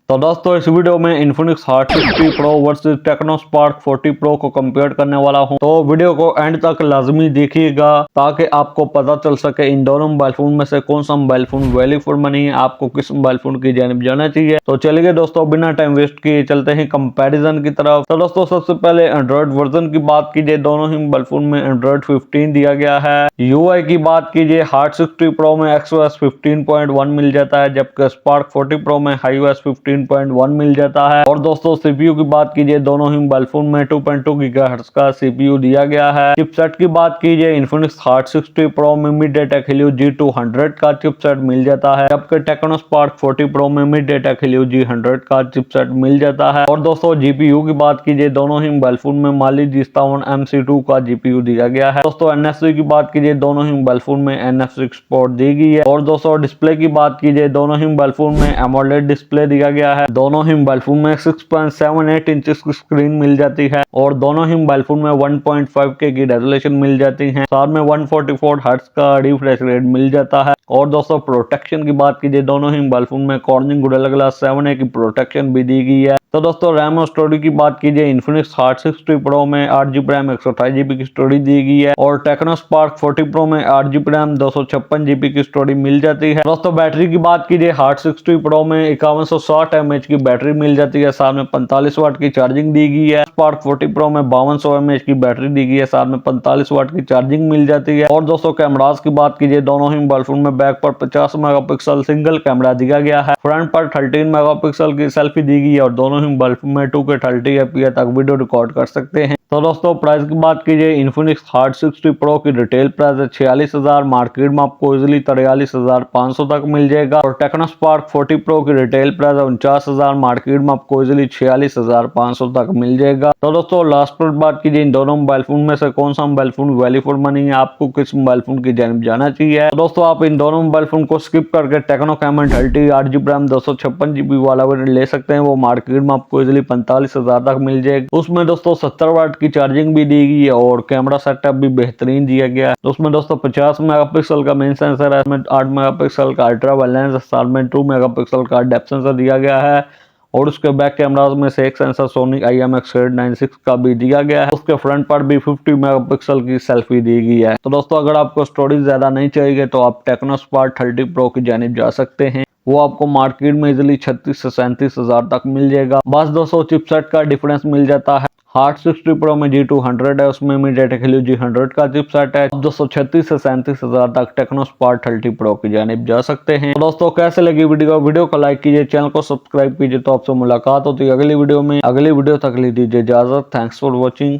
तो दोस्तों इस वीडियो में Infinix Hot 60 Pro versus Tecno Spark 40 Pro को कंपेयर करने वाला हूं। तो वीडियो को एंड तक लाजमी देखिएगा ताकि आपको पता चल सके इन दोनों मोबाइल फोन में से कौन सा mobile phone value for money है, आपको किस मोबाइल फोन की जानिब जाना चाहिए। तो चलिए दोस्तों बिना टाइम वेस्ट किए चलते हैं कंपैरिजन की तरफ। तो दोस्तों सबसे पहले एंड्रॉइड वर्जन की बात कीजिए, दोनों ही मोबाइल फोन में एंड्रॉइड 15 दिया गया है। यूआई की बात कीजिए, Hot 60 Pro में XOS 15.1 मिल जाता है, जबकि Spark 40 Pro में iOS 15.1 मिल जाता है। और दोस्तों सीपीयू की बात कीजिए, दोनों ही मोबाइल फोन में 2.2 गीगाहर्ट्ज का सीपीयू दिया गया है। चिपसेट की बात कीजिए, Infinix Hot 60 Pro में MediaTek Helio G200 का चिपसेट मिल जाता है, जबकि Tecno Spark 40 Pro में MediaTek Helio G100 का चिपसेट मिल जाता है। और दोस्तों जीपीयू की बात कीजिए, दोनों ही मोबाइल फोन में Mali G57 MC2 का जीपीयू दिया गया है। दोस्तों NFC की बात कीजिए, दोनों ही मोबाइल फोन में NFC सपोर्ट दी गई है। और दोस्तों डिस्प्ले की बात कीजिए, दोनों ही मोबाइल फोन में AMOLED डिस्प्ले दिया गया है। दोनों ही मोबाइल फोन में 6.78 इंचेस की स्क्रीन मिल जाती है और दोनों ही मोबाइल फोन में 1.5K की रेजोल्यूशन मिल जाती है। साथ में 144 हर्ट्ज का रिफ्रेश रेट मिल जाता है। और दोस्तों प्रोटेक्शन की बात कीजिए, दोनों ही मोबाइल फोन में कॉर्निंग गोरिल्ला ग्लास 7A की प्रोटेक्शन भी दी गई है। तो दोस्तों रैम और स्टोरेज की बात कीजिए, Infinix Hot 60 Pro में 8GB रैम 128GB की स्टोरेज दी गई है और Tecno Spark 40 Pro में 8GB रैम 256GB की स्टोरेज मिल जाती है। दोस्तों बैटरी की बात कीजिए, Hot 60 Pro में 5160 mAh की बैटरी मिल जाती है, साथ में 45 वाट की चार्जिंग दी गई है। Spark 40 Pro में 5200 mAh की बैटरी दी गई है, साथ में 45 वाट की चार्जिंग मिल जाती है। और दोस्तों कैमरास की बात कीजिए, दोनों ही मोबाइल फोन में बैक पर 50 मेगापिक्सल सिंगल कैमरा दिया गया है, फ्रंट पर 13 मेगापिक्सल की सेल्फी दी गई है और दोनों ही मोबाइल फोन में 2K 30fps तक वीडियो रिकॉर्ड कर सकते हैं। तो दोस्तों प्राइस की बात कीजिए, Infinix Hot 60 Pro की रिटेल प्राइस है 46,000, मार्केट में आपको इजिली 43,500 तक मिल जाएगा। और Tecno Spark 40 Pro की रिटेल प्राइस है 49,000, मार्केट में आपको इजिली 46,500 तक मिल जाएगा। तो दोस्तों लास्ट पर बात कीजिए, इन दोनों मोबाइल फोन में से कौन सा mobile phone value for money है, आपको किस मोबाइल फोन की जानिब जाना चाहिए। तो दोस्तों आप इन दोनों मोबाइल फोन को स्किप करके Tecno Camon 30 8GB RAM 256GB वाला वेरिएंट ले सकते हैं, वो मार्केट में आपको इजिली 45,000 तक मिल जाएगा। उसमें दोस्तों 70 वाट की चार्जिंग भी दी गई है और कैमरा सेटअप भी बेहतरीन दिया गया है। तो उसमें दोस्तों 50 मेगापिक्सल का मेन सेंसर है, इसमें 8 मेगापिक्सल का अल्ट्रा वाइड लेंस, साथ में 2 मेगापिक्सल का डेप्थ सेंसर दिया गया है। और उसके बैक कैमरास में से एक सेंसर सोनी IMX896 का भी दिया गया है। उसके फ्रंट पर भी 50 मेगापिक्सल की सेल्फी दी गई है। तो दोस्तों अगर आपको स्टोरेज ज्यादा नहीं चाहिए तो आप Tecno Spark 30 Pro की जानिब जा सकते हैं, वो आपको मार्केट में इजिली 36 से 37,000 तक मिल जाएगा। बस दोस्तों चिपसेट का डिफरेंस मिल जाता है, Hot 60 Pro में G200 है, उसमें MediaTek Helio G100 का चिपसेट है। 236 से 37,000 तक Tecno Spark 30 Pro की जानिब जा सकते हैं। तो दोस्तों कैसे लगी वीडियो को लाइक कीजिए, चैनल को सब्सक्राइब कीजिए। तो आपसे मुलाकात होती है अगली वीडियो में। अगली वीडियो तक ली दीजिए इजाजत। Thanks for watching.